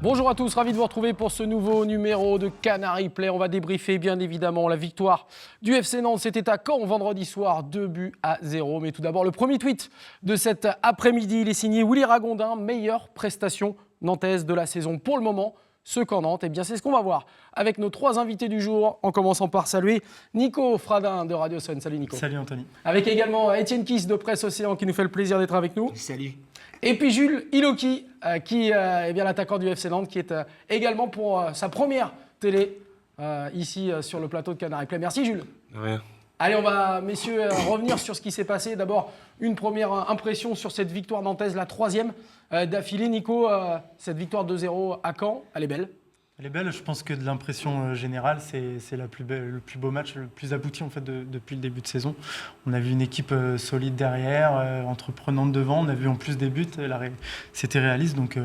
Bonjour à tous, ravi de vous retrouver pour ce nouveau numéro de Canary Play. On va débriefer bien évidemment la victoire du FC Nantes. C'était à Caen vendredi soir, 2-0. Mais tout d'abord, le premier tweet de cet après-midi, il est signé Willy Ragondin, meilleure prestation nantaise de la saison pour le moment. Ce qu'en Nantes, eh bien c'est ce qu'on va voir avec nos trois invités du jour, en commençant par saluer Nico Fradin de Radio Sun. Salut Nico. Salut Anthony. Avec également Étienne Kiss de Presse Océan qui nous fait le plaisir d'être avec nous. Salut. Et puis Jules Iloki, qui est bien l'attaquant du FC Nantes, qui est également pour sa première télé ici sur le plateau de Canary Play. Merci Jules. De rien. Allez, on va, messieurs, revenir sur ce qui s'est passé. D'abord, une première impression sur cette victoire nantaise, la troisième d'affilée. Nico, cette victoire 2-0 à Caen, elle est belle. Elle est belle, je pense que de l'impression générale, c'est le plus beau match, le plus abouti en fait depuis le début de saison. On a vu une équipe solide derrière, entreprenante devant, on a vu en plus des buts, c'était réaliste, donc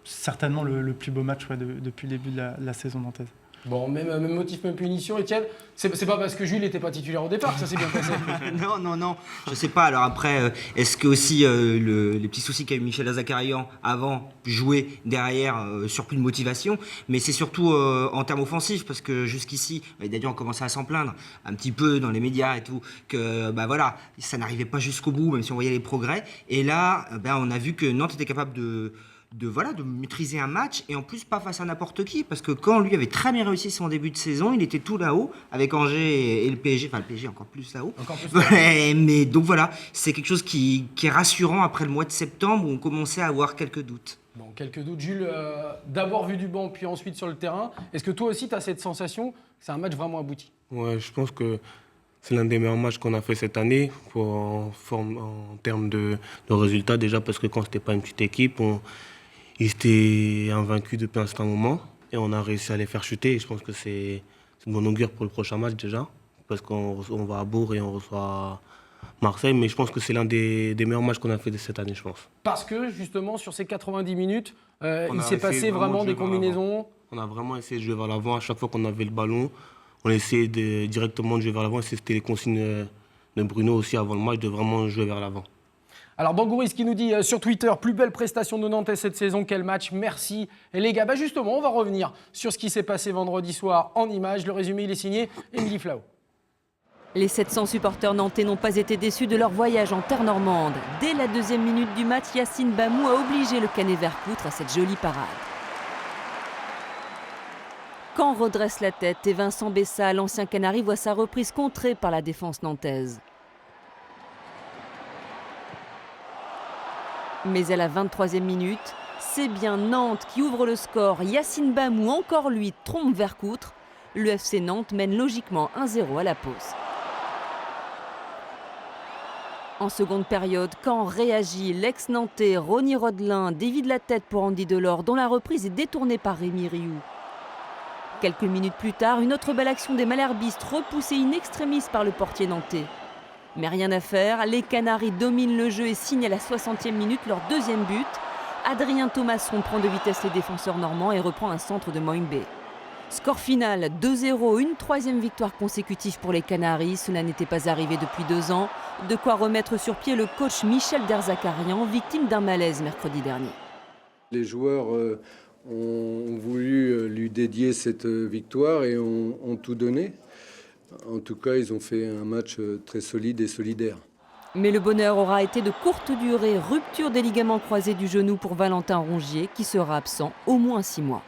certainement le plus beau match depuis le début de la saison nantaise. Bon, même motif, même punition. Étienne, c'est pas parce que Jules n'était pas titulaire au départ que ça s'est bien passé. Non, je sais pas. Alors après, est-ce que aussi les petits soucis qu'a eu Michel Azakarian avant jouer derrière, surplus de motivation, mais c'est surtout en termes offensifs, parce que jusqu'ici, d'ailleurs on commençait à s'en plaindre un petit peu dans les médias et tout, que voilà, ça n'arrivait pas jusqu'au bout, même si on voyait les progrès. Et là, on a vu que Nantes était capable de maîtriser un match, et en plus pas face à n'importe qui, parce que quand lui avait très bien réussi son début de saison, il était tout là-haut avec Angers et le PSG, enfin le PSG encore plus là-haut. Mais donc voilà, c'est quelque chose qui est rassurant après le mois de septembre où on commençait à avoir quelques doutes. Bon, quelques doutes. Jules, d'abord vu du banc, puis ensuite sur le terrain. Est-ce que toi aussi tu as cette sensation que c'est un match vraiment abouti ? Ouais, je pense que c'est l'un des meilleurs matchs qu'on a fait cette année en termes de résultats, déjà parce que quand c'était pas une petite équipe, ils étaient invaincus depuis un certain moment et on a réussi à les faire chuter. Et je pense que c'est de bon augure pour le prochain match déjà, parce qu'on va à Bourg et on reçoit Marseille. Mais je pense que c'est l'un des meilleurs matchs qu'on a fait cette année, je pense. Parce que justement, sur ces 90 minutes, il s'est passé vraiment des combinaisons. On a vraiment essayé de jouer vers l'avant. À chaque fois qu'on avait le ballon, on essayait directement de jouer vers l'avant. Et c'était les consignes de Bruno aussi avant le match, de vraiment jouer vers l'avant. Alors Bangouris qui nous dit sur Twitter, plus belle prestation de Nantes cette saison, quel match, merci. Et les gars, justement, on va revenir sur ce qui s'est passé vendredi soir en images. Le résumé, il est signé Émilie Flau. Les 700 supporters nantais n'ont pas été déçus de leur voyage en terre normande. Dès la deuxième minute du match, Yacine Bamou a obligé le Canet Vercoutre à cette jolie parade. Caen redresse la tête et Vincent Bessa, l'ancien Canari, voit sa reprise contrée par la défense nantaise. Mais à la 23e minute, c'est bien Nantes qui ouvre le score. Yacine Bamou, encore lui, trompe Vercoutre. Le FC Nantes mène logiquement 1-0 à la pause. En seconde période, Caen réagit. L'ex-nantais Ronny Rodelin dévide la tête pour Andy Delors, dont la reprise est détournée par Rémi Rioux. Quelques minutes plus tard, une autre belle action des Malherbistes, repoussée in extremis par le portier nantais. Mais rien à faire, les Canaries dominent le jeu et signent à la 60e minute leur deuxième but. Adrien Thomasson prend de vitesse les défenseurs normands et reprend un centre de Moimbe. Score final 2-0, une troisième victoire consécutive pour les Canaries. Cela n'était pas arrivé depuis 2 ans. De quoi remettre sur pied le coach Michel Derzakarian, victime d'un malaise mercredi dernier. Les joueurs ont voulu lui dédier cette victoire et ont tout donné. En tout cas, ils ont fait un match très solide et solidaire. Mais le bonheur aura été de courte durée. Rupture des ligaments croisés du genou pour Valentin Rongier, qui sera absent au moins 6 mois.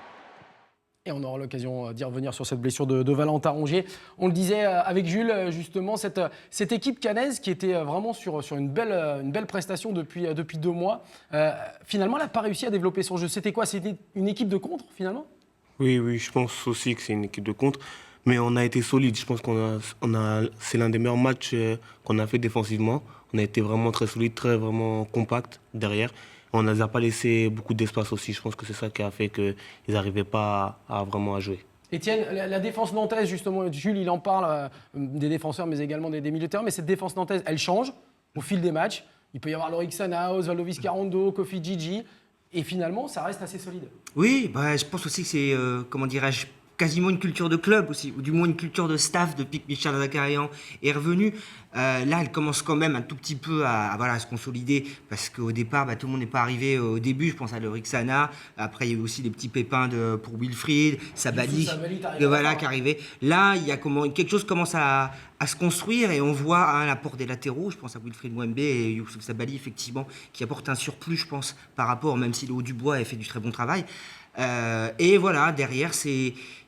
Et on aura l'occasion d'y revenir sur cette blessure de Valentin Rongier. On le disait avec Jules, justement, cette équipe cannaise qui était vraiment sur une belle prestation depuis 2 mois, finalement, elle n'a pas réussi à développer son jeu. C'était quoi ? C'était une équipe de contre, finalement ? Oui, je pense aussi que c'est une équipe de contre. Mais on a été solide. Je pense c'est l'un des meilleurs matchs qu'on a fait défensivement. On a été vraiment très solide, vraiment compact derrière. On ne les a pas laissé beaucoup d'espace aussi. Je pense que c'est ça qui a fait qu'ils n'arrivaient pas à vraiment jouer. Étienne, la défense nantaise, justement, Jules, il en parle des défenseurs, mais également des milieux de terrain. Mais cette défense nantaise, elle change au fil des matchs. Il peut y avoir Loïc Sanaos, Valdovis Carondo, Kofi Gigi. Et finalement, ça reste assez solide. Oui, je pense aussi que c'est, quasiment une culture de club aussi, ou du moins une culture de staff depuis que Michel Zakarian est revenu. Là, elle commence quand même un tout petit peu à se consolider, parce qu'au départ, tout le monde n'est pas arrivé au début. Je pense à Lorik Sana. Après, il y a eu aussi des petits pépins pour Wilfried, Sabali, qui arrivait. Là, il y a quelque chose commence à se construire, et on voit l'apport des latéraux. Je pense à Wilfried Mwembe et Youssouf Sabali, effectivement, qui apportent un surplus, je pense, par rapport, même si le haut du bois a fait du très bon travail. Et voilà, derrière,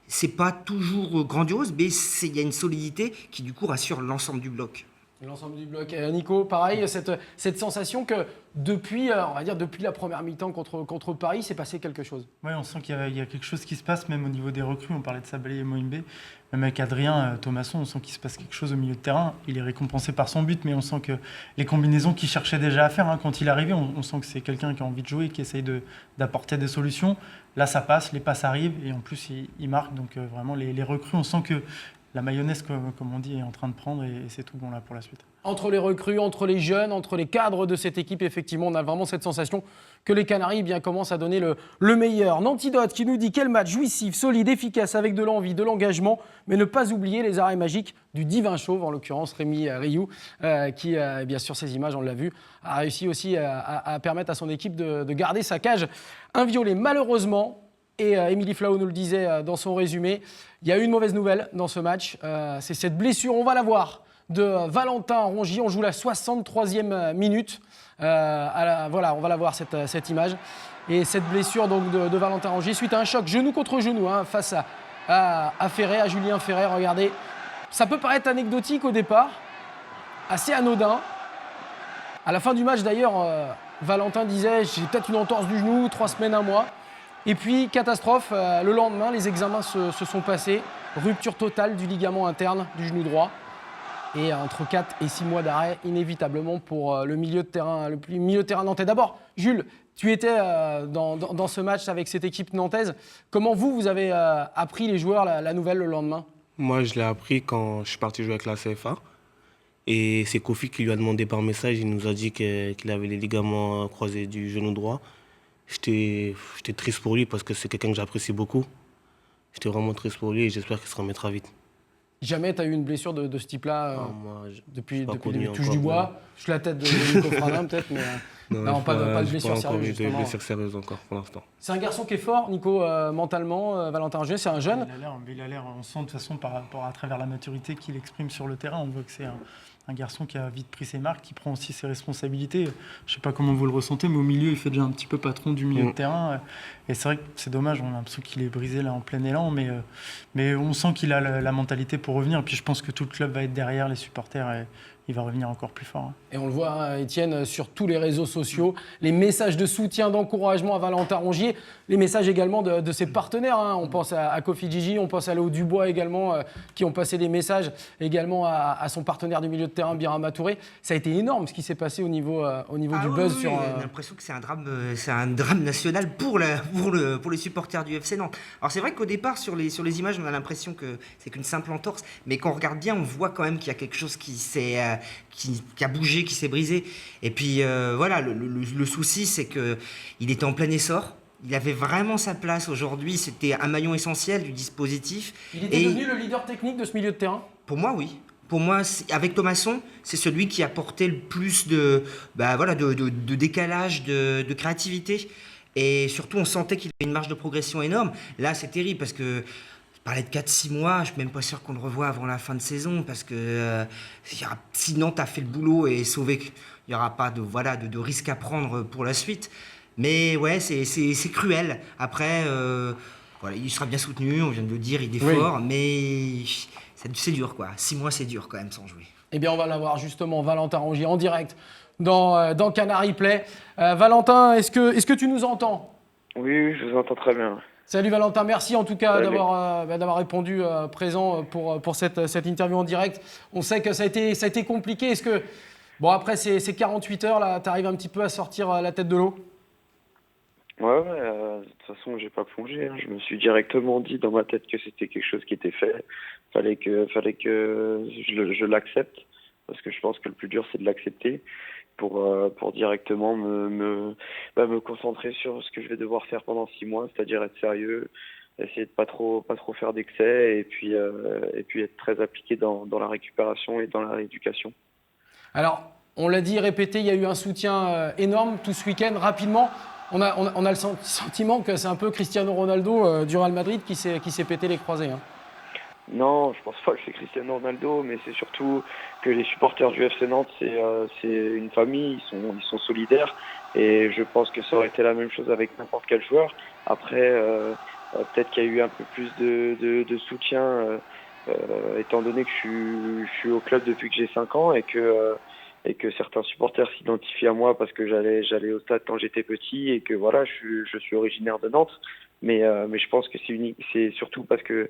c'est pas toujours grandiose, mais il y a une solidité qui, du coup, rassure l'ensemble du bloc. L'ensemble du bloc. Nico, pareil, cette sensation que depuis la première mi-temps contre Paris, s'est passé quelque chose. Oui, on sent qu'il y a quelque chose qui se passe, même au niveau des recrues. On parlait de Sabali et Moimbe. Même avec Adrien Thomasson, on sent qu'il se passe quelque chose au milieu de terrain. Il est récompensé par son but, mais on sent que les combinaisons qu'il cherchait déjà à faire, quand il est arrivé, on sent que c'est quelqu'un qui a envie de jouer, qui essaye d'apporter des solutions. Là, ça passe, les passes arrivent, et en plus, il marque. Donc vraiment, les recrues, on sent que la mayonnaise, comme on dit, est en train de prendre, et c'est tout bon là pour la suite. Entre les recrues, entre les jeunes, entre les cadres de cette équipe, effectivement, on a vraiment cette sensation que les Canaries commencent à donner le meilleur. Nantidote qui nous dit quel match jouissif, solide, efficace, avec de l'envie, de l'engagement, mais ne pas oublier les arrêts magiques du divin chauve, en l'occurrence Rémi Rioux, qui, bien sûr, ces images, on l'a vu, a réussi aussi à permettre à son équipe de garder sa cage inviolée. Malheureusement, et Émilie Flao nous le disait dans son résumé, il y a eu une mauvaise nouvelle dans ce match, c'est cette blessure, on va la voir, de Valentin Rongier. On joue la 63e minute. Voilà, on va la voir cette image. Et cette blessure donc, de Valentin Rongier suite à un choc genou contre genou face à Ferret, à Julien Ferret. Regardez, ça peut paraître anecdotique au départ, assez anodin. À la fin du match d'ailleurs, Valentin disait j'ai peut-être une entorse du genou, 3 semaines, 1 mois. Et puis, catastrophe, le lendemain, les examens se sont passés. Rupture totale du ligament interne du genou droit. Et entre 4 et 6 mois d'arrêt, inévitablement, pour le milieu de terrain nantais. D'abord, Jules, tu étais dans ce match avec cette équipe nantaise. Comment vous avez appris les joueurs la nouvelle le lendemain ? Moi, je l'ai appris quand je suis parti jouer avec la CFA. Et c'est Kofi qui lui a demandé par message. Il nous a dit qu'il avait les ligaments croisés du genou droit. J'étais triste pour lui parce que c'est quelqu'un que j'apprécie beaucoup. J'étais vraiment triste pour lui et j'espère qu'il se remettra vite. Jamais tu as eu une blessure de ce type-là depuis le touche du bois. Je la tête de Nico Franin peut-être, mais non, pas de blessure sérieuse. Pas de blessure sérieuse encore pour l'instant. C'est un garçon qui est fort, Nico, mentalement. Valentin Rongier, c'est un jeune. Il a l'air, on sent de toute façon par rapport à travers la maturité qu'il exprime sur le terrain, on voit que c'est un garçon qui a vite pris ses marques, qui prend aussi ses responsabilités. Je ne sais pas comment vous le ressentez, mais au milieu, il fait déjà un petit peu patron du milieu de terrain. Et c'est vrai que c'est dommage, on a l'impression qu'il est brisé là en plein élan, mais on sent qu'il a la mentalité pour revenir. Et puis je pense que tout le club va être derrière, les supporters, et il va revenir encore plus fort. Et on le voit, Étienne, sur tous les réseaux sociaux, les messages de soutien, d'encouragement à Valentin Rongier, les messages également de ses partenaires. On pense à Kofi Gigi, on pense à Léo Dubois également, qui ont passé des messages également à son partenaire du milieu de terrain, Birama Touré. Ça a été énorme ce qui s'est passé au niveau du buzz. J'ai l'impression que c'est un drame national pour les supporters du FC Nantes. Alors c'est vrai qu'au départ, sur les images, on a l'impression que c'est qu'une simple entorse, mais quand on regarde bien, on voit quand même qu'il y a quelque chose qui a bougé, qui s'est brisé. Et puis voilà, le souci, c'est qu'il était en plein essor. Il avait vraiment sa place aujourd'hui. C'était un maillon essentiel du dispositif. Il était devenu le leader technique de ce milieu de terrain ? Pour moi, oui. Pour moi, avec Thomasson, c'est celui qui apportait le plus de décalage, de créativité. Et surtout, on sentait qu'il avait une marge de progression énorme. Là, c'est terrible parce que je parlais de 4-6 mois. Je ne suis même pas sûr qu'on le revoie avant la fin de saison parce que si Nantes a fait le boulot et sauvé, il n'y aura pas de risque à prendre pour la suite. Mais ouais, c'est cruel. Après, il sera bien soutenu, on vient de le dire, il est fort, mais c'est dur, quoi. 6 mois, c'est dur quand même sans jouer. Eh bien, on va l'avoir justement, Valentin Rongier, en direct dans Canary Play. Valentin, est-ce que tu nous entends ? Oui, je vous entends très bien. Salut Valentin, merci en tout cas d'avoir répondu présent pour cette interview en direct. On sait que ça a été compliqué. Est-ce que, après ces 48 heures, là, tu arrives un petit peu à sortir la tête de l'eau ? Ouais, de toute façon, j'ai pas plongé. Je me suis directement dit dans ma tête que c'était quelque chose qui était fait. Fallait que je l'accepte, parce que je pense que le plus dur, c'est de l'accepter pour directement me concentrer sur ce que je vais devoir faire pendant 6 mois, c'est-à-dire être sérieux, essayer de pas trop faire d'excès et puis être très appliqué dans la récupération et dans la rééducation. Alors, on l'a dit, répété, il y a eu un soutien énorme tout ce week-end. Rapidement, on a le sentiment que c'est un peu Cristiano Ronaldo du Real Madrid qui s'est pété les croisés. Hein. Non, je pense pas que c'est Cristiano Ronaldo, mais c'est surtout que les supporters du FC Nantes, c'est une famille, ils sont solidaires, et je pense que ça aurait été la même chose avec n'importe quel joueur. Après, peut-être qu'il y a eu un peu plus de soutien, étant donné que je suis au club depuis que j'ai 5 ans et que certains supporters s'identifient à moi parce que j'allais au stade quand j'étais petit et que voilà, je suis originaire de Nantes. Mais je pense que c'est surtout parce que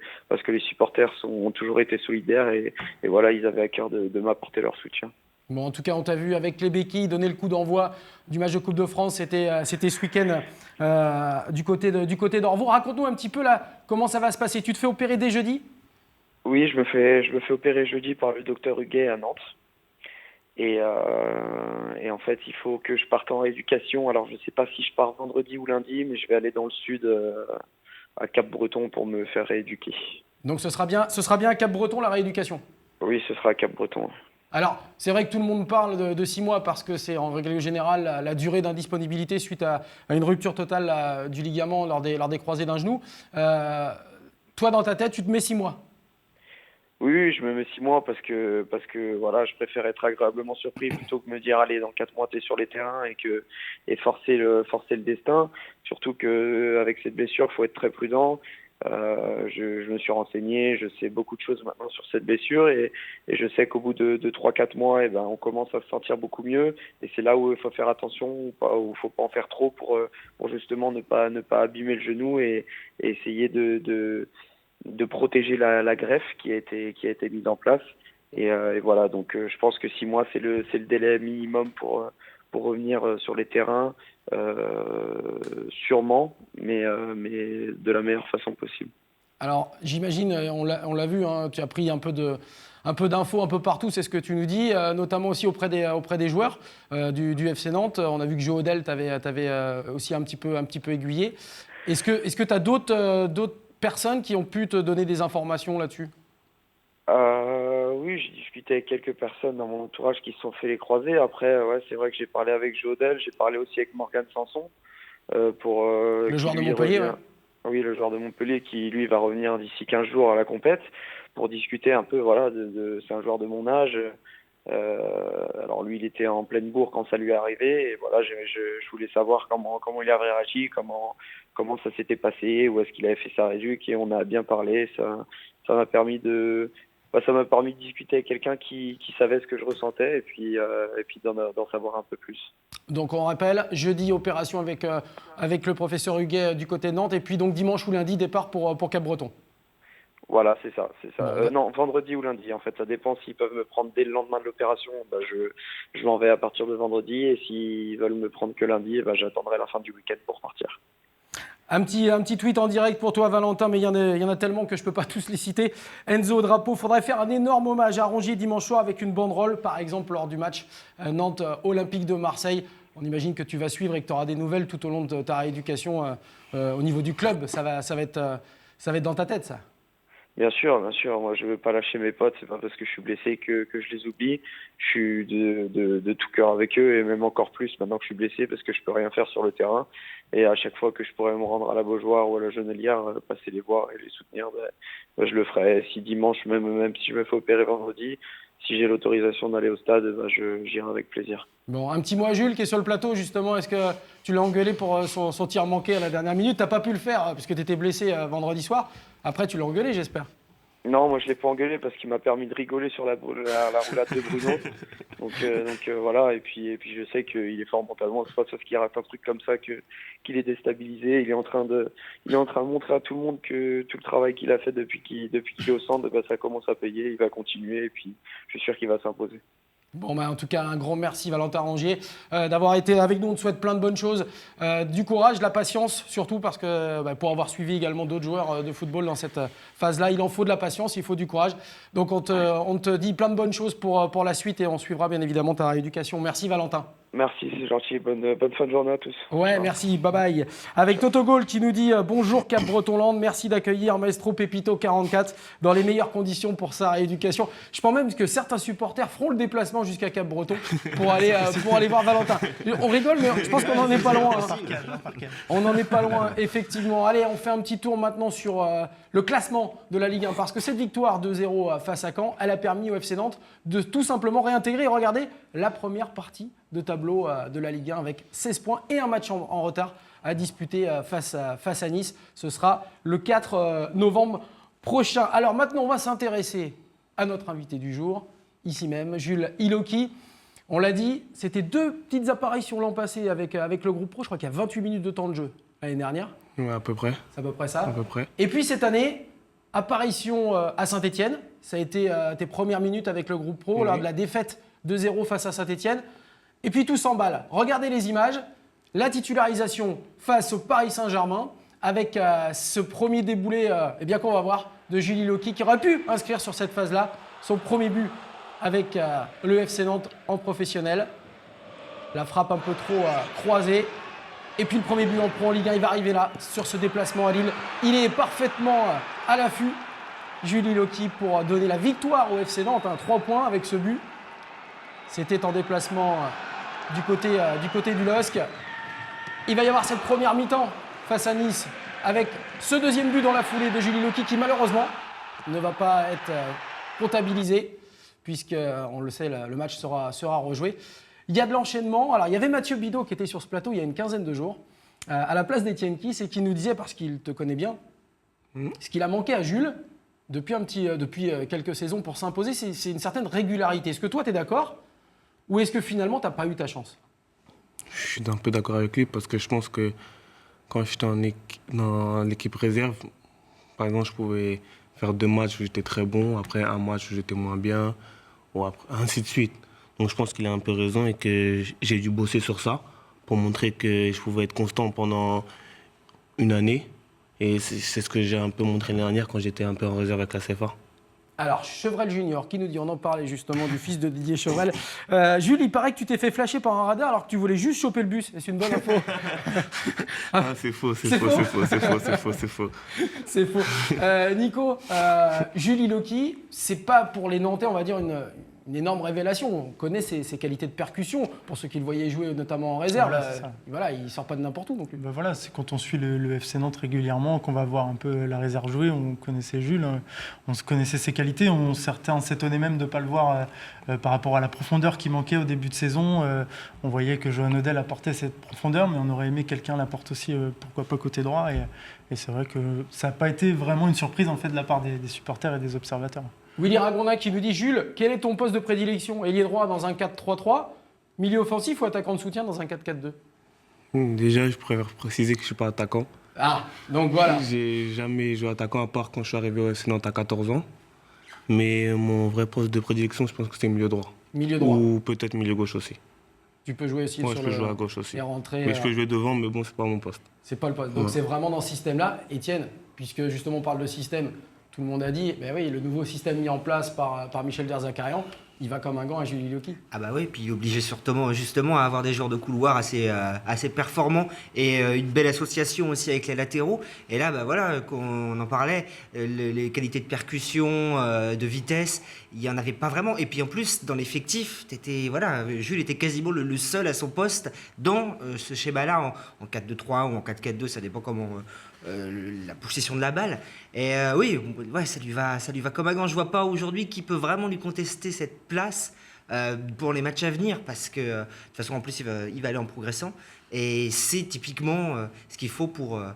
les supporters ont toujours été solidaires et voilà, ils avaient à cœur de m'apporter leur soutien. Bon, en tout cas, on t'a vu avec les béquilles donner le coup d'envoi du match de Coupe de France. C'était ce week-end du côté d'Orvaux. Raconte-nous un petit peu là comment ça va se passer. Tu te fais opérer dès jeudi? Oui, je me fais opérer jeudi par le docteur Huguet à Nantes. Et en fait, il faut que je parte en rééducation. Alors, je ne sais pas si je pars vendredi ou lundi, mais je vais aller dans le sud, à Cap-Breton, pour me faire rééduquer. Donc ce sera bien à Cap-Breton la rééducation? Oui, ce sera à Cap-Breton. Alors, c'est vrai que tout le monde parle de 6 mois parce que c'est en règle générale la durée d'indisponibilité suite à une rupture totale du ligament lors des croisés d'un genou. Toi, dans ta tête, tu te mets 6 mois? Oui, je me mets 6 mois parce que voilà, je préfère être agréablement surpris plutôt que me dire allez, dans 4 mois t'es sur les terrains et forcer le destin. Surtout que avec cette blessure, il faut être très prudent. Je me suis renseigné, je sais beaucoup de choses maintenant sur cette blessure et je sais qu'au bout de 3-4 mois, on commence à se sentir beaucoup mieux et c'est là où il faut faire attention, où il faut pas en faire trop pour justement ne pas abîmer le genou et essayer de protéger la greffe qui a été mise en place et voilà, donc je pense que 6 mois c'est le délai minimum pour revenir sur les terrains, sûrement, mais de la meilleure façon possible. Alors, j'imagine, on l'a vu, hein, tu as pris un peu d'infos un peu partout, c'est ce que tu nous dis, notamment aussi auprès des joueurs du FC Nantes. On a vu que Joe Odell t'avait aussi un petit peu aiguillé. Est-ce que tu as d'autres personnes qui ont pu te donner des informations là-dessus? Oui, j'ai discuté avec quelques personnes dans mon entourage qui se sont fait les croisés. Après, ouais, c'est vrai que j'ai parlé avec Joe Odell, j'ai parlé aussi avec Morgan Sanson, Le joueur de Montpellier, ouais. Oui, le joueur de Montpellier qui, lui, va revenir d'ici 15 jours à la compète pour discuter un peu, voilà, c'est un joueur de mon âge. Alors lui, il était en pleine bourre quand ça lui est arrivé. Et voilà, je voulais savoir comment il avait réagi, comment ça s'était passé, où est-ce qu'il avait fait sa réduc. Et on a bien parlé. Ça m'a permis de discuter avec quelqu'un qui savait ce que je ressentais et puis d'en savoir un peu plus. Donc on rappelle, jeudi opération avec le professeur Huguet du côté de Nantes et puis donc dimanche ou lundi départ pour Cap-Breton. Voilà, c'est ça. Bon, Non, vendredi ou lundi, en fait, ça dépend s'ils peuvent me prendre dès le lendemain de l'opération, je m'en vais à partir de vendredi, et s'ils veulent me prendre que lundi, j'attendrai la fin du week-end pour partir. Un petit tweet en direct pour toi, Valentin, mais il y en a tellement que je ne peux pas tous les citer. Enzo Drapeau, faudrait faire un énorme hommage à Rongier dimanche soir avec une banderole, par exemple, lors du match Nantes Olympique de Marseille. On imagine que tu vas suivre et que tu auras des nouvelles tout au long de ta rééducation au niveau du club. Ça va être dans ta tête, ça. Bien sûr. Moi, je veux pas lâcher mes potes. C'est pas parce que je suis blessé que je les oublie. Je suis de tout cœur avec eux et même encore plus maintenant que je suis blessé parce que je peux rien faire sur le terrain. Et à chaque fois que je pourrais me rendre à la Beaujoire ou à la Genelière, passer les voir et les soutenir, je le ferai. Si dimanche, même si je me fais opérer vendredi, si j'ai l'autorisation d'aller au stade, j'irai avec plaisir. Bon, un petit mot à Jules qui est sur le plateau justement. Est-ce que tu l'as engueulé pour son tir manqué à la dernière minute? T'as pas pu le faire puisque tu étais blessé vendredi soir. Après, tu l'as engueulé, j'espère. Non, moi je l'ai pas engueulé parce qu'il m'a permis de rigoler sur la roulade de Bruno. Donc voilà, et puis je sais qu'il est fort mentalement. C'est pas parce qu'il rate un truc comme ça qu'il est déstabilisé. Il est en train de montrer à tout le monde que tout le travail qu'il a fait depuis qu'il est au centre, ça commence à payer. Il va continuer et puis je suis sûr qu'il va s'imposer. Bon, en tout cas, un grand merci Valentin Rongier d'avoir été avec nous. On te souhaite plein de bonnes choses, du courage, de la patience, surtout parce que pour avoir suivi également d'autres joueurs de football dans cette phase-là, il en faut de la patience, il faut du courage. Donc on te dit plein de bonnes choses pour la suite et on suivra bien évidemment ta rééducation. Merci Valentin. Merci, c'est gentil. Bonne fin de journée à tous. Ouais, merci, bye bye. Avec Toto Gaulle qui nous dit bonjour Cap-Breton-Land, merci d'accueillir Maestro Pepito 44 dans les meilleures conditions pour sa rééducation. Je pense même que certains supporters feront le déplacement jusqu'à Cap-Breton pour aller voir Valentin. On rigole, mais je pense qu'on n'en est pas loin. On n'en est pas loin, effectivement. Allez, on fait un petit tour maintenant sur le classement de la Ligue 1 parce que cette victoire 2-0 face à Caen, elle a permis au FC Nantes de tout simplement réintégrer, regardez, la première partie de tableau de la Ligue 1 avec 16 points et un match en retard à disputer face à Nice. Ce sera le 4 novembre prochain. Alors maintenant, on va s'intéresser à notre invité du jour, ici même, Jules Iloki. On l'a dit, c'était 2 petites apparitions l'an passé avec le groupe pro. Je crois qu'il y a 28 minutes de temps de jeu l'année dernière. Ouais, à peu près. C'est à peu près ça. À peu près. Et puis cette année, apparition à Saint-Etienne. Ça a été tes premières minutes avec le groupe pro lors de la défaite 2-0 face à Saint-Etienne. Et puis tout s'emballe. Regardez les images. La face au Paris Saint-Germain avec ce premier déboulé qu'on va voir de Jules Iloki qui aurait pu inscrire sur cette phase-là son premier but avec le FC Nantes en professionnel. La frappe un peu trop croisée. Et puis le premier but en pro en Ligue 1, il va arriver là, sur ce déplacement à Lille. Il est parfaitement à l'affût, Jules Iloki, pour donner la victoire au FC Nantes. 3 points avec ce but. C'était en déplacement du côté du LOSC. Il va y avoir cette première mi-temps face à Nice avec ce deuxième but dans la foulée de Jules Iloki qui malheureusement ne va pas être comptabilisé puisque, on le sait, le match sera rejoué. Il y a de l'enchaînement. Alors, il y avait Mathieu Bidot qui était sur ce plateau il y a une quinzaine de jours à la place d'Étienne Kiss et qui nous disait, parce qu'il te connaît bien, ce qu'il a manqué à Jules depuis quelques saisons pour s'imposer, c'est une certaine régularité. Est-ce que toi, tu es d'accord ou est-ce que finalement, tu n'as pas eu ta chance? Je suis un peu d'accord avec lui parce que je pense que quand j'étais dans l'équipe réserve, par exemple, je pouvais faire 2 matchs où j'étais très bon, après un match où j'étais moins bien, ou après, ainsi de suite. Donc je pense qu'il a un peu raison et que j'ai dû bosser sur ça pour montrer que je pouvais être constant pendant une année. Et c'est ce que j'ai un peu montré l'année dernière quand j'étais un peu en réserve avec la CFA. Alors, Chevrel Junior qui nous dit, on en parlait justement du fils de Didier Chevrel. Jules, il paraît que tu t'es fait flasher par un radar alors que tu voulais juste choper le bus. C'est une bonne info. C'est faux. C'est faux. Nico, Jules Iloki, c'est pas pour les Nantais, on va dire, une énorme révélation. On connaît ses qualités de percussion, pour ceux qui le voyaient jouer notamment en réserve. Voilà, il ne sort pas de n'importe où non plus. Voilà, c'est quand on suit le FC Nantes régulièrement qu'on va voir un peu la réserve jouer. On connaissait Jules, on connaissait ses qualités. Certains s'étonnaient même de ne pas le voir par rapport à la profondeur qui manquait au début de saison. On voyait que Johan Odell apportait cette profondeur, mais on aurait aimé que quelqu'un l'apporte aussi, pourquoi pas côté droit. Et c'est vrai que ça n'a pas été vraiment une surprise en fait, de la part des supporters et des observateurs. Willy Ragona qui nous dit, Jules, quel est ton poste de prédilection? Ailier droit dans un 4-3-3, milieu offensif ou attaquant de soutien dans un 4-4-2? Déjà, je préfère préciser que je ne suis pas attaquant. Ah, donc voilà. J'ai jamais joué attaquant à part quand je suis arrivé au FC Nantes à 14 ans. Mais mon vrai poste de prédilection, je pense que c'est milieu droit. Milieu droit. Ou peut-être milieu gauche aussi. Tu peux jouer aussi je sur peux jouer à gauche aussi. les rentrées. Mais je peux jouer devant, mais bon, c'est pas mon poste. C'est pas le poste. Donc c'est vraiment dans ce système-là. Étienne, puisque justement on parle de système, tout le monde a dit, mais oui, le nouveau système mis en place par Michel Derzakarian, il va comme un gant à Jules Iloki. Ah bah oui, puis il est obligé justement à avoir des joueurs de couloir assez performants et une belle association aussi avec les latéraux. Et là, bah voilà, on en parlait, les qualités de percussion, de vitesse, il n'y en avait pas vraiment. Et puis en plus, dans l'effectif, Jules était quasiment le seul à son poste dans ce schéma-là, en 4-2-3 ou en 4-4-2, ça dépend comment... la possession de la balle. Et ça lui va comme un gant. Je vois pas aujourd'hui qui peut vraiment lui contester cette place pour les matchs à venir, parce que de toute façon en plus il va aller en progressant, et c'est typiquement ce qu'il faut pour un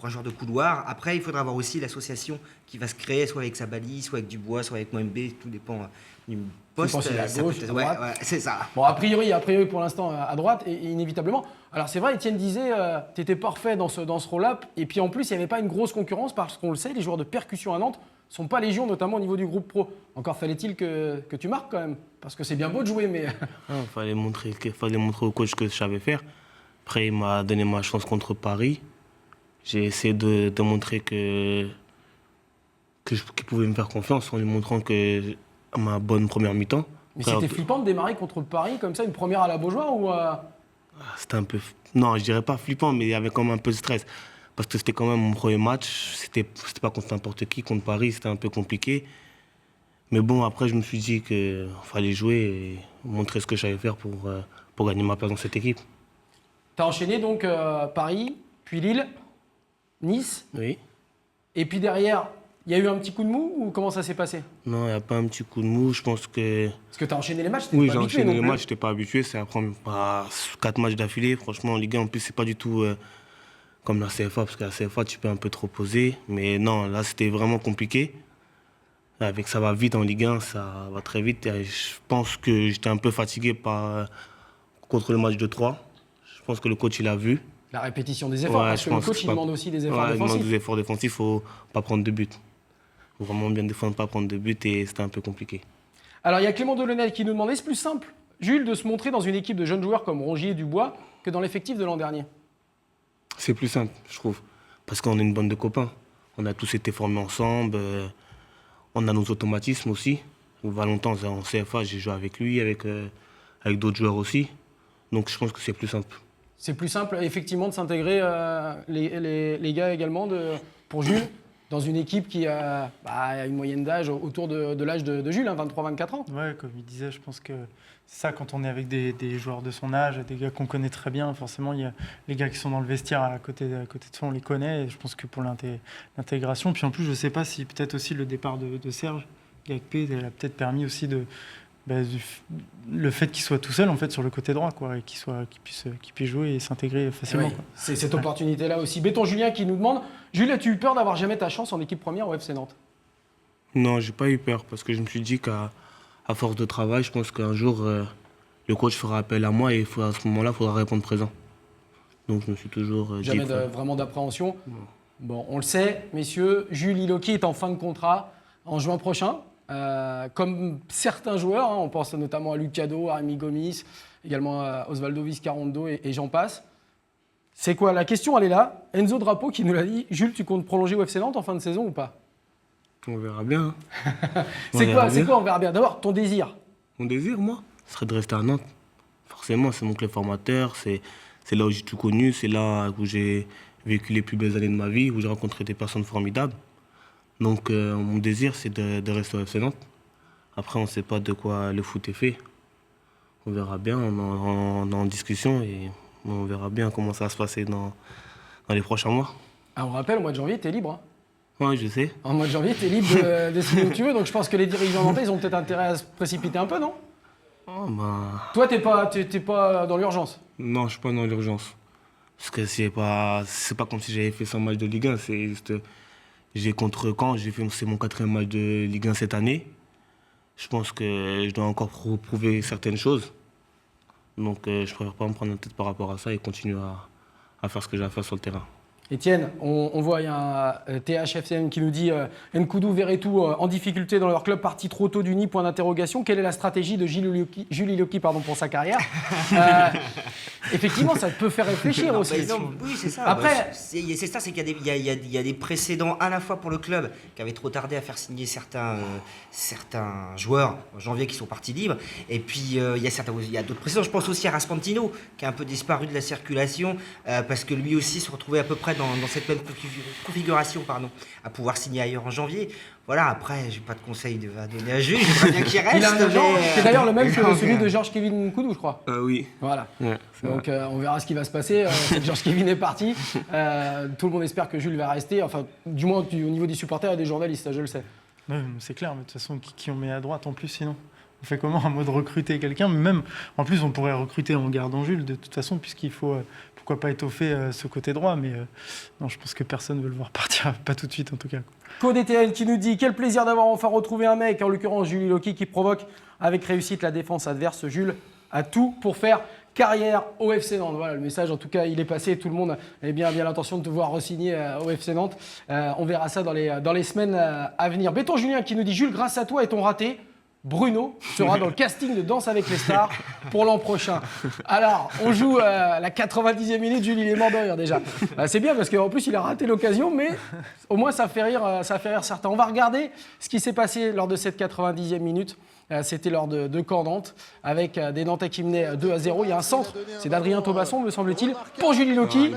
joueur de couloir. Après, il faudra avoir aussi l'association qui va se créer, soit avec Sabali, soit avec Dubois, soit avec Moembe, tout dépend du poste. À gauche, à droite. Ouais, c'est ça. Bon, a priori pour l'instant à droite, et inévitablement. Alors c'est vrai, Étienne disait, tu étais parfait dans ce rôle-là, et puis en plus, il n'y avait pas une grosse concurrence, parce qu'on le sait, les joueurs de percussion à Nantes sont pas légion, notamment au niveau du groupe pro. Encore fallait-il que tu marques quand même, parce que c'est bien beau de jouer, mais... Il fallait montrer au coach que je savais faire. Après, il m'a donné ma chance contre Paris. J'ai essayé de montrer qu'il pouvait me faire confiance en lui montrant que ma bonne première mi-temps. Mais c'était flippant de démarrer contre Paris comme ça, une première à la Beaujoire ou C'était un peu... Non, je dirais pas flippant, mais il y avait quand même un peu de stress. Parce que c'était quand même mon premier match. C'était pas contre n'importe qui. Contre Paris, c'était un peu compliqué. Mais bon, après, je me suis dit qu'il fallait jouer et montrer ce que je savais faire pour gagner ma place dans cette équipe. Tu as enchaîné donc Paris, puis Lille, Nice. Oui. Et puis derrière, il y a eu un petit coup de mou ou comment ça s'est passé? Non, il n'y a pas un petit coup de mou. Je pense que... Parce que tu as enchaîné les matchs, tu Oui, pas j'ai habitué enchaîné non les plus. matchs, je n'étais pas habitué. C'est après 4 matchs d'affilée. Franchement, en Ligue 1, en plus, c'est pas du tout comme la CFA, parce que la CFA, tu peux un peu te reposer. Mais non, là, c'était vraiment compliqué. Avec ça va vite en Ligue 1, ça va très vite. Et je pense que j'étais un peu fatigué contre le match de 3. Je pense que le coach, il a vu. La répétition des efforts, Ouais, parce que le coach, il demande aussi des efforts il demande défensifs. des efforts défensifs, il ne faut pas prendre de but. Il faut vraiment bien défendre, pas prendre de but, et c'était un peu compliqué. Alors, il y a Clément Delaunay qui nous demandait, c'est plus simple, Jules, de se montrer dans une équipe de jeunes joueurs comme Rongier et Dubois que dans l'effectif de l'an dernier? C'est plus simple, je trouve, parce qu'on est une bande de copains. On a tous été formés ensemble, on a nos automatismes aussi. Valentin, en CFA, j'ai joué avec lui, avec d'autres joueurs aussi. Donc je pense que c'est plus simple. C'est plus simple, effectivement, de s'intégrer, les gars également, pour Jules, dans une équipe qui a une moyenne d'âge autour de l'âge de Jules, 23-24 ans. Ouais, comme il disait, je pense que c'est ça, quand on est avec des joueurs de son âge, des gars qu'on connaît très bien, forcément, il y a les gars qui sont dans le vestiaire à côté de soi, on les connaît, et je pense que pour l'intégration, puis en plus, je ne sais pas si peut-être aussi le départ de Serge Gagpé a peut-être permis aussi le fait qu'il soit tout seul en fait sur le côté droit, quoi, et qu'il puisse jouer et s'intégrer facilement. Oui, c'est cette opportunité-là aussi. Béton Julien qui nous demande, Jules, as-tu eu peur d'avoir jamais ta chance en équipe première au FC Nantes? Non, j'ai pas eu peur, parce que je me suis dit qu'à force de travail, je pense qu'un jour, le coach fera appel à moi, et à ce moment-là, il faudra répondre présent. Donc je me suis toujours dit... Jamais vraiment d'appréhension. Bon, on le sait, messieurs, Jules Iloki est en fin de contrat en juin prochain. Comme certains joueurs, on pense notamment à Lucado, à Rémi Gomis, également à Osvaldo Vizcarrondo et j'en passe. C'est quoi? La question, elle est là. Enzo Drapeau qui nous l'a dit. Jules, tu comptes prolonger au FC Nantes en fin de saison ou pas? On verra bien. C'est quoi, on verra bien. D'abord, ton désir. Mon désir, moi, ce serait de rester à Nantes. Forcément, c'est mon club formateur, c'est là où j'ai tout connu, c'est là où j'ai vécu les plus belles années de ma vie, où j'ai rencontré des personnes formidables. Donc mon désir, c'est de rester au FC Nantes. Après, on ne sait pas de quoi le foot est fait. On verra bien, on est en discussion et on verra bien comment ça va se passer dans les prochains mois. Ah, on rappelle, au mois de janvier, tu es libre. Oui, je sais. En mois de janvier, tu es libre de signer où tu veux. Donc je pense que les dirigeants nantais, ils ont peut-être intérêt à se précipiter un peu, non? Toi, t'es pas dans l'urgence? Non, je ne suis pas dans l'urgence. Parce que c'est pas comme si j'avais fait 100 matchs de Ligue 1. C'est juste... J'ai contre Caen, c'est mon 4e match de Ligue 1 cette année. Je pense que je dois encore prouver certaines choses. Donc je préfère pas me prendre la tête par rapport à ça et continuer à faire ce que j'ai à faire sur le terrain. Étienne, on voit, il y a un THFCM qui nous dit Nkoudou, Verretou en difficulté dans leur club, parti trop tôt du nid, point d'interrogation. Quelle est la stratégie de Jules Iloki pour sa carrière? Effectivement, ça peut faire réfléchir aussi. Oui, c'est ça. Après, c'est ça, c'est qu'il y a des précédents à la fois pour le club qui avait trop tardé à faire signer certains joueurs en janvier qui sont partis libres. Et puis il y a d'autres précédents. Je pense aussi à Raspantino qui a un peu disparu de la circulation parce que lui aussi se retrouvait à peu près dans cette même configuration, à pouvoir signer ailleurs en janvier. Voilà, après, j'ai pas de conseil à donner à Jules, j'aimerais bien qu'il reste. Il a un agent qui est d'ailleurs le même que celui de Georges-Kévin Nkoudou, je crois. Oui. Voilà. Ouais, donc on verra ce qui va se passer. Georges-Kévin est parti. Tout le monde espère que Jules va rester. Enfin, du moins au niveau des supporters et des journalistes, ça, je le sais. Ouais, c'est clair, mais de toute façon, qui on met à droite en plus sinon? On fait comment à mot de recruter quelqu'un? Mais même, en plus, on pourrait recruter en gardant Jules, de toute façon, puisqu'il faut, pourquoi pas étoffer ce côté droit. Mais non, je pense que personne ne veut le voir partir, pas tout de suite en tout cas. CodeTN qui nous dit quel plaisir d'avoir enfin retrouvé un mec, en l'occurrence Jules Iloki, qui provoque avec réussite la défense adverse. Jules, à tout pour faire carrière au FC Nantes. Voilà, le message en tout cas il est passé, tout le monde a bien l'intention de te voir re-signer au FC Nantes. On verra ça dans les semaines à venir. Béton Julien qui nous dit Jules, grâce à toi et ton raté, Bruno sera dans le casting de Danse avec les stars pour l'an prochain. Alors, on joue la 90e minute, Jules, il est mort de rire déjà. C'est bien parce qu'en plus, il a raté l'occasion, mais au moins, ça fait rire certains. On va regarder ce qui s'est passé lors de cette 90e minute. C'était lors de Caen-Nantes, avec des Nantais qui menaient 2-0. Il y a un centre, c'est d'Adrien Thomasson, me semble-t-il, pour Julie Loki.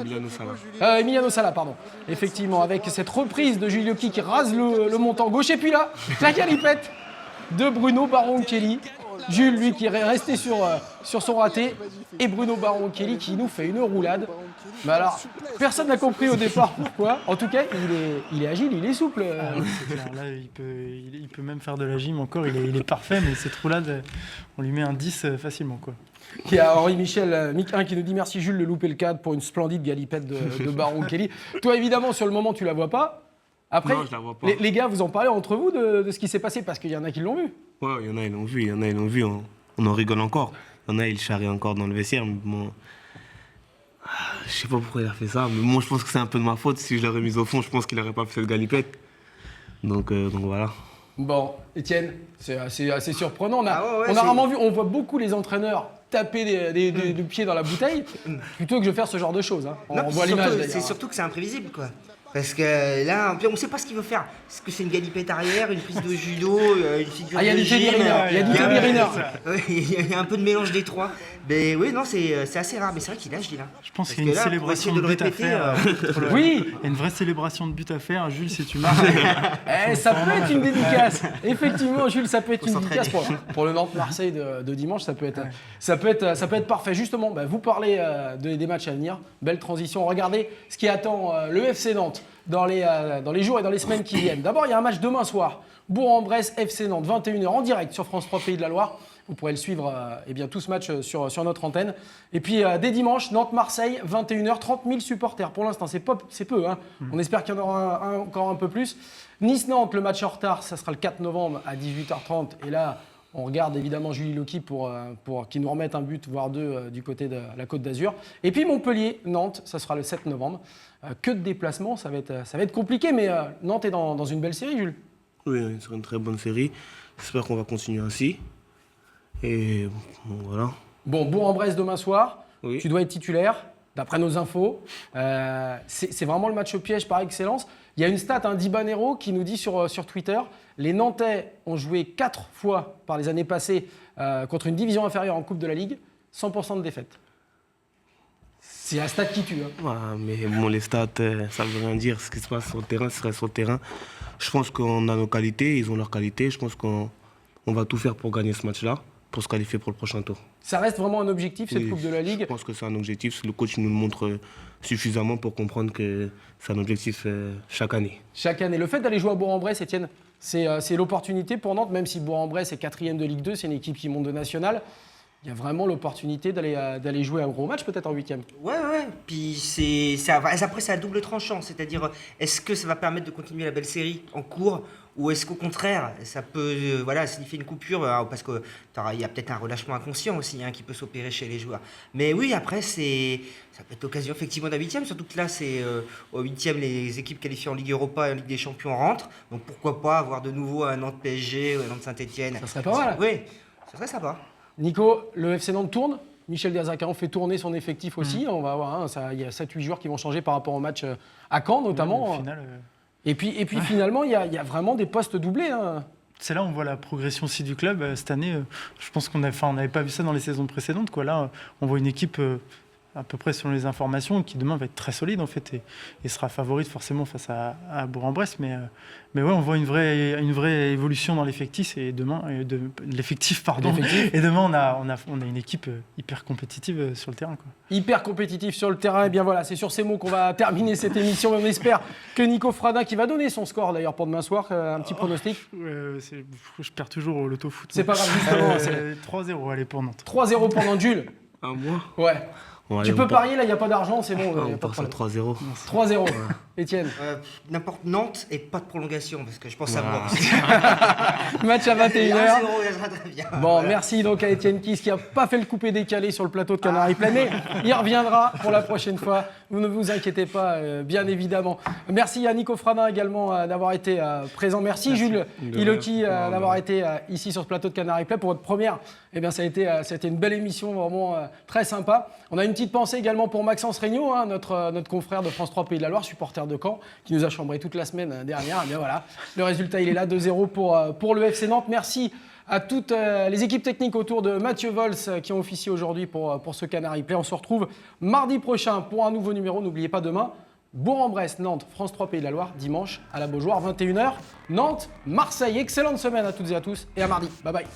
Emiliano Sala, pardon. Effectivement, avec cette reprise de Julie Loki qui rase le montant gauche. Et puis là, la galipette de Bruno Baron-Kelly. Jules, lui, qui est resté sur son raté. Et Bruno Baron-Kelly qui nous fait une roulade. Mais alors, personne n'a compris au départ pourquoi. En tout cas, il est agile, il est souple. C'est clair, là, il peut même faire de la gym encore. Il est parfait, mais cette roulade, on lui met un 10 facilement, quoi. Il y a Henri-Michel Miquin qui nous dit merci Jules de louper le cadre pour une splendide galipette de Baron-Kelly. Toi, évidemment, sur le moment, tu la vois pas. Après, Non, je la vois pas. les gars, vous en parlez entre vous de ce qui s'est passé parce qu'il y en a qui l'ont vu. Ouais, il y en a, ils l'ont vu. On en rigole encore. Il y en a, ils charrient encore dans le vestiaire. Mais bon, je sais pas pourquoi il a fait ça. Mais moi, je pense que c'est un peu de ma faute. Si je l'aurais mis au fond, je pense qu'il n'aurait pas fait cette galipette. Donc voilà. Bon, Étienne, c'est assez surprenant. On a ouais, rarement vu, on voit beaucoup les entraîneurs taper des pieds dans la bouteille plutôt que de faire ce genre de choses. Hein. On Non, voit c'est l'image surtout- d'ailleurs. C'est surtout que c'est imprévisible, quoi. Parce que là, on ne sait pas ce qu'il veut faire. Est-ce que c'est une galipette arrière, une prise de judo, une figure Ah, il y a de du Teddy gym, Riner. Il y a du Teddy Riner. Ouais, il y a un peu de mélange des trois. Mais oui, non, c'est assez rare. Mais c'est vrai qu'il lâche, là. Je pense Parce qu'il y a une que là, pour célébration essayer de de le but à répéter, faire. Oui. Il y a une vraie célébration de but à faire. Jules, si tu marques. Ça peut être une dédicace. Effectivement, Jules, ça peut être une Faut dédicace pour le Nantes-Marseille de dimanche. Ça peut être parfait. Justement, vous parlez des matchs à venir. Belle transition. Regardez ce qui attend le FC Nantes dans les jours et dans les semaines qui viennent. D'abord, il y a un match demain soir. Bourg-en-Bresse, FC Nantes, 21h en direct sur France 3 Pays de la Loire. Vous pourrez le suivre, tout ce match sur notre antenne. Et puis, dès dimanche, Nantes-Marseille, 21h, 30 000 supporters. Pour l'instant, c'est peu. Hein. On espère qu'il y en aura encore un peu plus. Nice-Nantes, le match en retard, ça sera le 4 novembre à 18h30. Et là, on regarde évidemment Julie Loki pour qu'il nous remette un but, voire deux, du côté de la Côte d'Azur. Et puis Montpellier-Nantes, ça sera le 7 novembre. Que de déplacements, ça va être compliqué. Mais Nantes est dans une belle série, Jules. Oui, c'est une très bonne série. J'espère qu'on va continuer ainsi. Et bon, voilà. Bon, Bourg-en-Bresse demain soir. Oui. Tu dois être titulaire, d'après nos infos. C'est vraiment le match piège par excellence. Il y a une stat, d'Ibanero qui nous dit sur Twitter, les Nantais ont joué 4 fois par les années passées contre une division inférieure en Coupe de la Ligue, 100% de défaite. C'est la stat qui tue. Hein. Ouais, mais bon, les stats, ça veut rien dire. Ce qui se passe sur le terrain, ce serait sur le terrain. Je pense qu'on a nos qualités, ils ont leurs qualités. Je pense qu'on va tout faire pour gagner ce match-là, pour se qualifier pour le prochain tour. Ça reste vraiment un objectif, cette Oui, Coupe de la Ligue. Je pense que c'est un objectif. Le coach nous le montre suffisamment pour comprendre que c'est un objectif chaque année. Chaque année. Le fait d'aller jouer à Bourg-en-Bresse, Étienne, c'est l'opportunité pour Nantes, même si Bourg-en-Bresse est 4e de Ligue 2, c'est une équipe qui monte de nationale. Il y a vraiment l'opportunité d'aller jouer un gros match, peut-être en 8e. Ouais. Puis après, c'est à double tranchant. C'est-à-dire, est-ce que ça va permettre de continuer la belle série en cours ou est-ce qu'au contraire, ça peut signifier une coupure parce qu'il y a peut-être un relâchement inconscient aussi qui peut s'opérer chez les joueurs. Mais oui, après, ça peut être l'occasion effectivement d'un 8e, surtout que là, c'est au 8e, les équipes qualifiées en Ligue Europa et en Ligue des Champions rentrent. Donc pourquoi pas avoir de nouveau un Nantes PSG ou un Nantes Saint-Etienne. Ça serait pas mal. Oui, ça serait sympa. Nico, le FC Nantes tourne. Michel Derzakarian fait tourner son effectif aussi. On va voir, il y a 7-8 joueurs qui vont changer par rapport au match à Caen notamment. Au final, Et puis finalement, il y a vraiment des postes doublés. Hein. c'est là où on voit la progression aussi du club. Cette année, je pense qu'on n'avait pas vu ça dans les saisons précédentes, quoi. Là, on voit une équipe à peu près selon les informations qui demain va être très solide en fait et sera favorite forcément face à Bourg-en-Bresse. Mais ouais, on voit une vraie évolution dans l'effectif et demain l'effectif. Et demain on a une équipe hyper compétitive sur le terrain, quoi. Hyper compétitif sur le terrain. Et bien voilà, c'est sur ces mots qu'on va terminer cette émission. On espère que Nico Fradin, qui va donner son score d'ailleurs pour demain soir, un petit pronostic. Je perds toujours au loto-foot. C'est pas grave, justement. 3-0, allez, pour Nantes. 3-0 pour Nantes, Jules. Un mois. Ouais. Bon, Tu peux parier, là, il n'y a pas d'argent, c'est bon. On part sur 3-0. 3-0. Étienne. N'importe Nantes et pas de prolongation parce que je pense savoir. Match à 21h. 1-0, ça très bien. Bon, Voilà. merci donc à Étienne Kiss qui n'a pas fait le coupé décalé sur le plateau de Canary Play, mais il reviendra pour la prochaine fois. Vous ne vous inquiétez pas, bien évidemment. Merci à Nico Fradin également d'avoir été présent. Merci Jules Iloki d'avoir été ici sur ce plateau de Canary Play pour votre première. Eh bien, ça a été une belle émission, vraiment très sympa. On a une petite pensée également pour Maxence Regnault, notre confrère de France 3 Pays de la Loire, supporter de Caen, qui nous a chambré toute la semaine dernière. Eh bien voilà, le résultat il est là, 2-0 pour le FC Nantes. Merci à toutes les équipes techniques autour de Mathieu Vols qui ont officié aujourd'hui pour ce Canary Play. On se retrouve mardi prochain pour un nouveau numéro. N'oubliez pas demain, Bourg-en-Bresse, Nantes, France 3 Pays de la Loire, dimanche à la Beaujoire, 21h. Nantes, Marseille. Excellente semaine à toutes et à tous et à mardi. Bye bye.